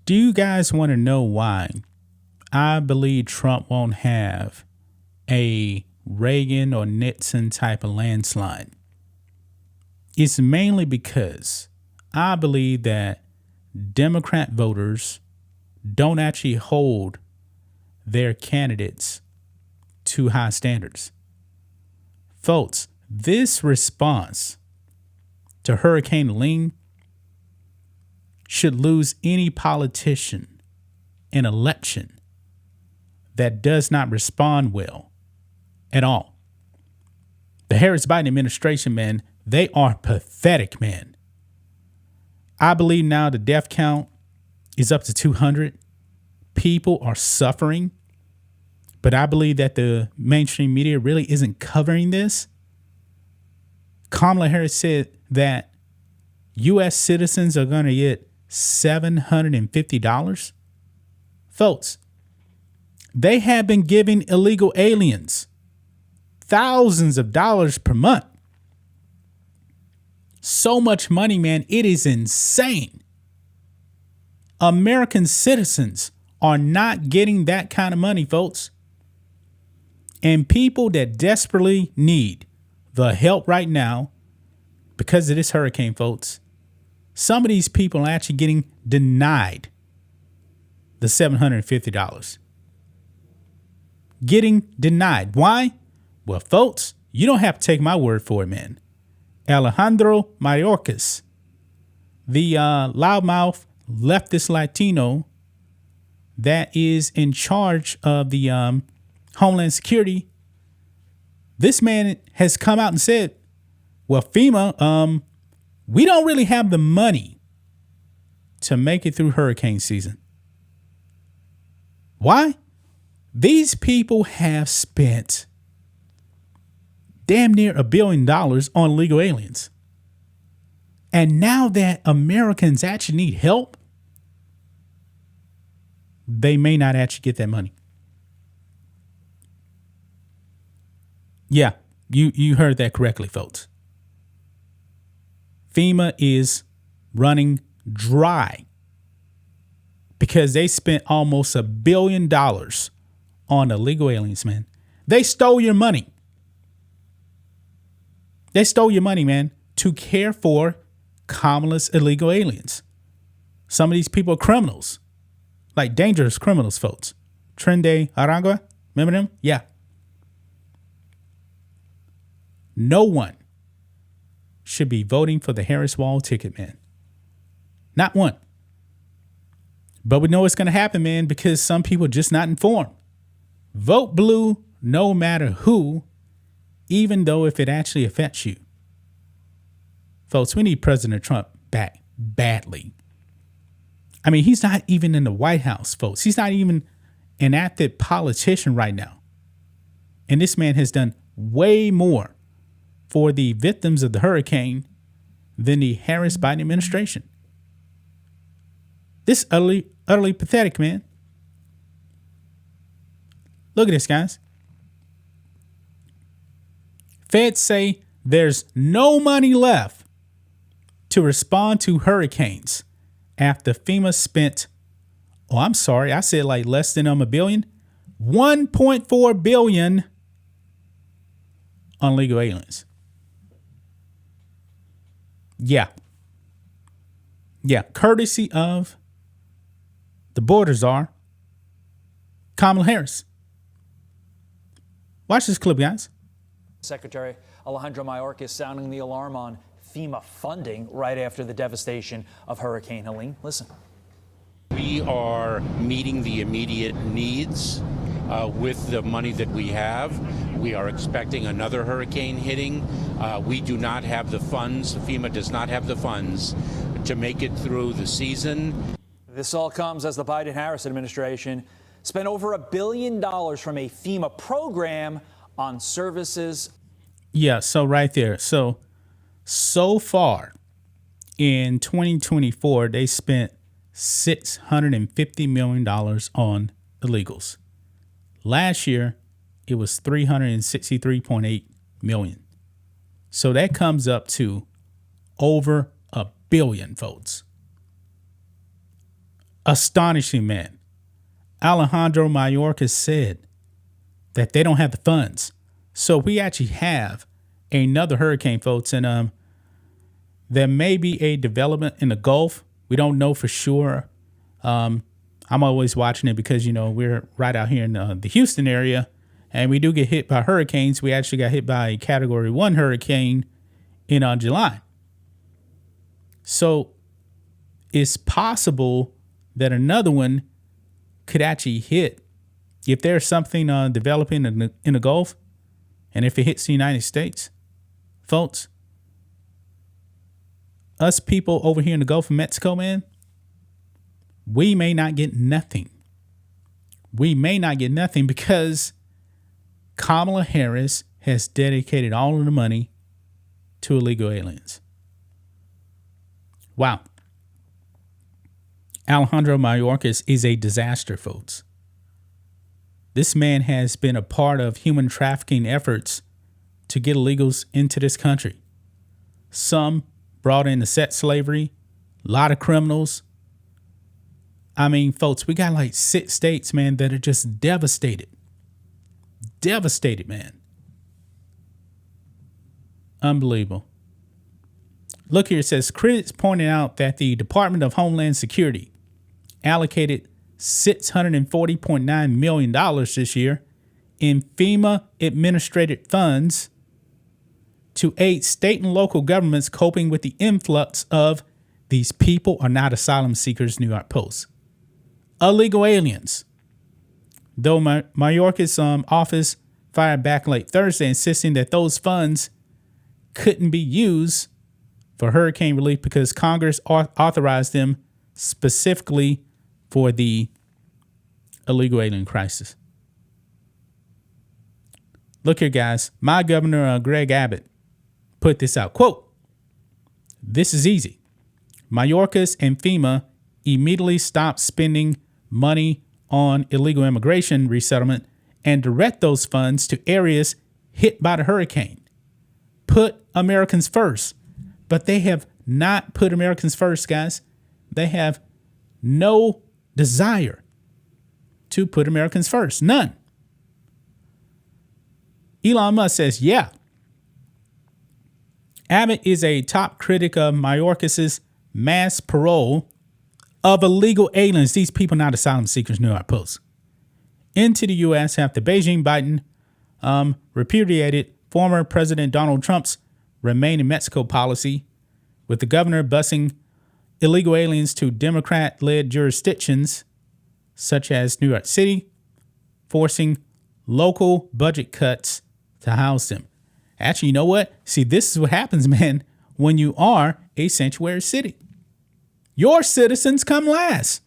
Do you guys want to know why I believe Trump won't have a Reagan or Nixon type of landslide? It's mainly because I believe that Democrat voters don't actually hold their candidates to high standards. Folks, this response to Hurricane Helene should lose any politician in election that does not respond well at all. The Harris-Biden administration, man, they are pathetic, man. I believe now the death count is up to 200. People are suffering. But I believe that the mainstream media really isn't covering this. Kamala Harris said that U.S. citizens are going to get $750. Folks, they have been giving illegal aliens thousands of dollars per month. So much money, man. It is insane. American citizens are not getting that kind of money, folks. And people that desperately need the help right now because of this hurricane, folks, some of these people are actually getting denied the $750. Getting denied. Why? Well, folks, you don't have to take my word for it, man. Alejandro Mayorkas, the loudmouth leftist Latino that is in charge of the Homeland Security, this man has come out and said, well, FEMA, we don't really have the money to make it through hurricane season. Why? These people have spent damn near $1 billion on illegal aliens. And now that Americans actually need help, they may not actually get that money. Yeah, you heard that correctly, folks. FEMA is running dry because they spent almost $1 billion on illegal aliens, man. They stole your money. They stole your money, man, to care for Kamala's illegal aliens. Some of these people are criminals, like dangerous criminals, folks. Trende Aragua, remember them? Yeah. No one should be voting for the Harris Wall ticket, man. Not one. But we know it's going to happen, man, because some people are just not informed. Vote blue no matter who, even though if it actually affects you. Folks, we need President Trump back badly. I mean, he's not even in the White House, folks. He's not even an active politician right now. And this man has done way more for the victims of the hurricane than the Harris-Biden administration. This is utterly pathetic, man. Look at this, guys. Feds say there's no money left to respond to hurricanes after FEMA spent, I said like less than $1 billion, $1.4 billion on illegal aliens. Yeah, courtesy of the border czar, Kamala Harris. Watch this clip, guys. Secretary Alejandro Mayorkas sounding the alarm on FEMA funding right after the devastation of Hurricane Helene. Listen. We are meeting the immediate needs with the money that we have. We are expecting another hurricane hitting. We do not have the funds. FEMA does not have the funds to make it through the season. This all comes as the Biden-Harris administration spent over $1 billion from a FEMA program on services. Yeah, so right there. So far in 2024, they spent $650 million on illegals. Last year, it was $363.8 million. So that comes up to over $1 billion, folks. Astonishing, man. Alejandro Mayorkas said that they don't have the funds. So we actually have another hurricane, folks, and there may be a development in the Gulf. We don't know for sure. I'm always watching it because, we're right out here in the Houston area, and we do get hit by hurricanes. We actually got hit by a Category 1 hurricane in July. So it's possible that another one could actually hit. If there's something developing in the Gulf, and if it hits the United States, folks, us people over here in the Gulf of Mexico, man, we may not get nothing. We may not get nothing because Kamala Harris has dedicated all of the money to illegal aliens. Wow. Alejandro Mayorkas is a disaster, folks. This man has been a part of human trafficking efforts to get illegals into this country. Some brought into sex slavery, a lot of criminals. I mean, folks, we got like 6 states, man, that are just devastated. Devastated, man. Unbelievable. Look here, it says critics pointed out that the Department of Homeland Security allocated $640.9 million this year in FEMA administrated funds to aid state and local governments coping with the influx of these people are not asylum seekers, New York Post. Illegal aliens. Though Mayorkas' office fired back late Thursday, insisting that those funds couldn't be used for hurricane relief because Congress authorized them specifically for the illegal alien crisis. Look here, guys. My governor, Greg Abbott, put this out. Quote, "This is easy. Mayorkas and FEMA immediately stopped spending money on illegal immigration resettlement and direct those funds to areas hit by the hurricane. Put Americans first." But they have not put Americans first, guys. They have no desire to put Americans first. None. Elon Musk says, yeah. Abbott is a top critic of Mayorkas' mass parole of illegal aliens, these people not asylum seekers, New York Post, into the U.S. after Beijing Biden repudiated former President Donald Trump's Remain in Mexico policy, with the governor busing illegal aliens to Democrat-led jurisdictions such as New York City, forcing local budget cuts to house them. Actually, you know what? See, this is what happens, man, when you are a sanctuary city. Your citizens come last.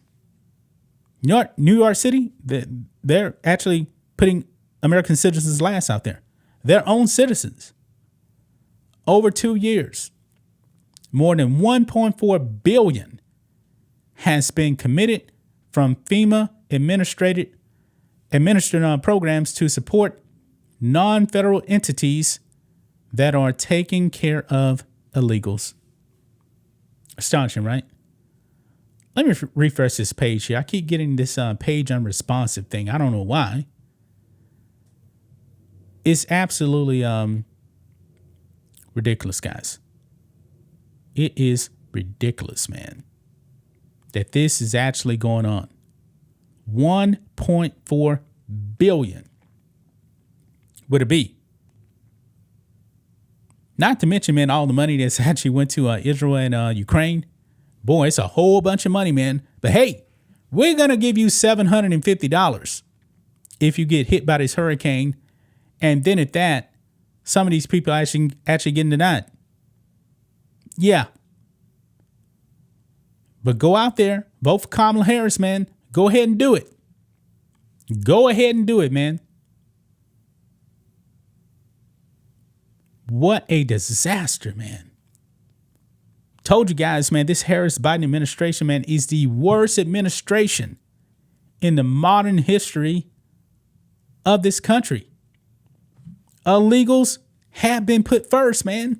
New York City, they're actually putting American citizens last out there. Their own citizens. Over 2 years, more than $1.4 billion has been committed from FEMA administered programs to support non-federal entities that are taking care of illegals. Astonishing, right? Let me refresh this page here. I keep getting this page unresponsive thing. I don't know why. It's absolutely ridiculous, guys. It is ridiculous, man, that this is actually going on. 1.4 billion with a B. Not to mention, man, all the money that's actually went to Israel and Ukraine. Boy, it's a whole bunch of money, man. But hey, we're going to give you $750 if you get hit by this hurricane. And then at that, some of these people actually getting denied. Yeah. But go out there, vote for Kamala Harris, man. Go ahead and do it. Go ahead and do it, man. What a disaster, man. Told you guys, man, this Harris-Biden administration, man, is the worst administration in the modern history of this country. Illegals have been put first, man.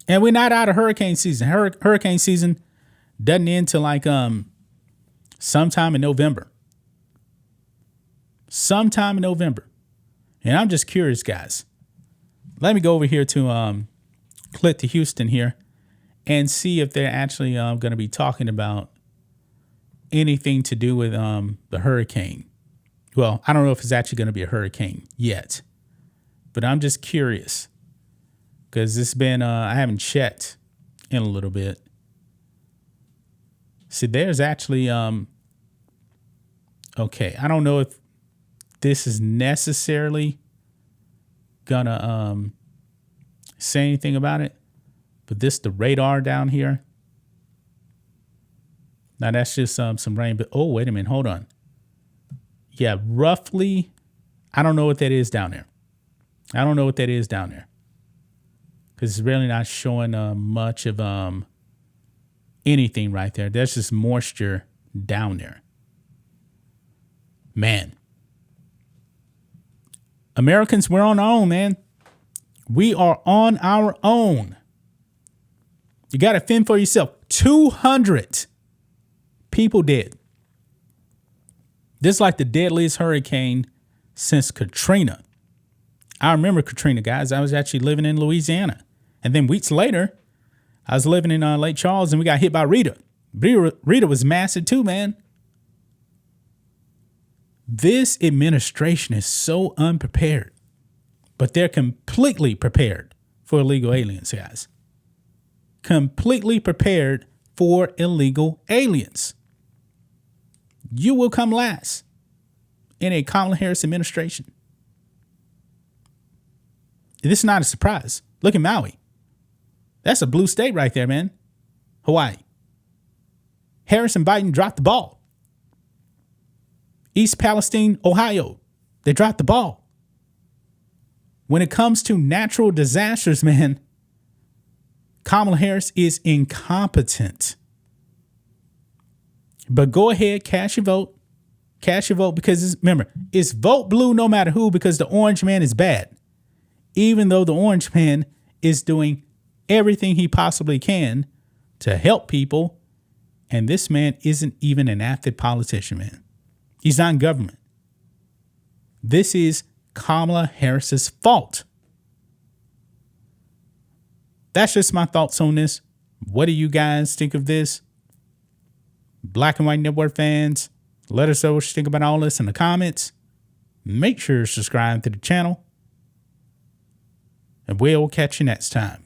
And we're not out of hurricane season. Hurricane season Doesn't end till like sometime in November. Sometime in November. And I'm just curious, guys. Let me go over here to click to Houston here and see if they're actually going to be talking about anything to do with the hurricane. Well, I don't know if it's actually going to be a hurricane yet, but I'm just curious because it's been, I haven't checked in a little bit. See, there's actually, okay, I don't know if this is necessarily gonna say anything about it, but this the radar down here. Now that's just some rain, but oh, wait a minute, hold on. Yeah, roughly, I don't know what that is down there. I don't know what that is down there because it's really not showing much of anything right there. There's just moisture down there. Man, Americans, we're on our own, man. We are on our own. You got to fend for yourself. 200 people dead. This is like the deadliest hurricane since Katrina. I remember Katrina, guys. I was actually living in Louisiana. And then weeks later, I was living in Lake Charles and we got hit by Rita. Rita was massive too, man. This administration is so unprepared, but they're completely prepared for illegal aliens, guys. Completely prepared for illegal aliens. You will come last in a Kamala Harris administration. This is not a surprise. Look at Maui. That's a blue state right there, man. Hawaii. Harris and Biden dropped the ball. East Palestine, Ohio. They dropped the ball. When it comes to natural disasters, man, Kamala Harris is incompetent. But go ahead, cast your vote. Cast your vote because, remember, it's vote blue no matter who because the orange man is bad. Even though the orange man is doing everything he possibly can to help people. And this man isn't even an active politician, man. He's not in government. This is Kamala Harris's fault. That's just my thoughts on this. What do you guys think of this? Black and White Network fans, let us know what you think about all this in the comments. Make sure to subscribe to the channel. And we'll catch you next time.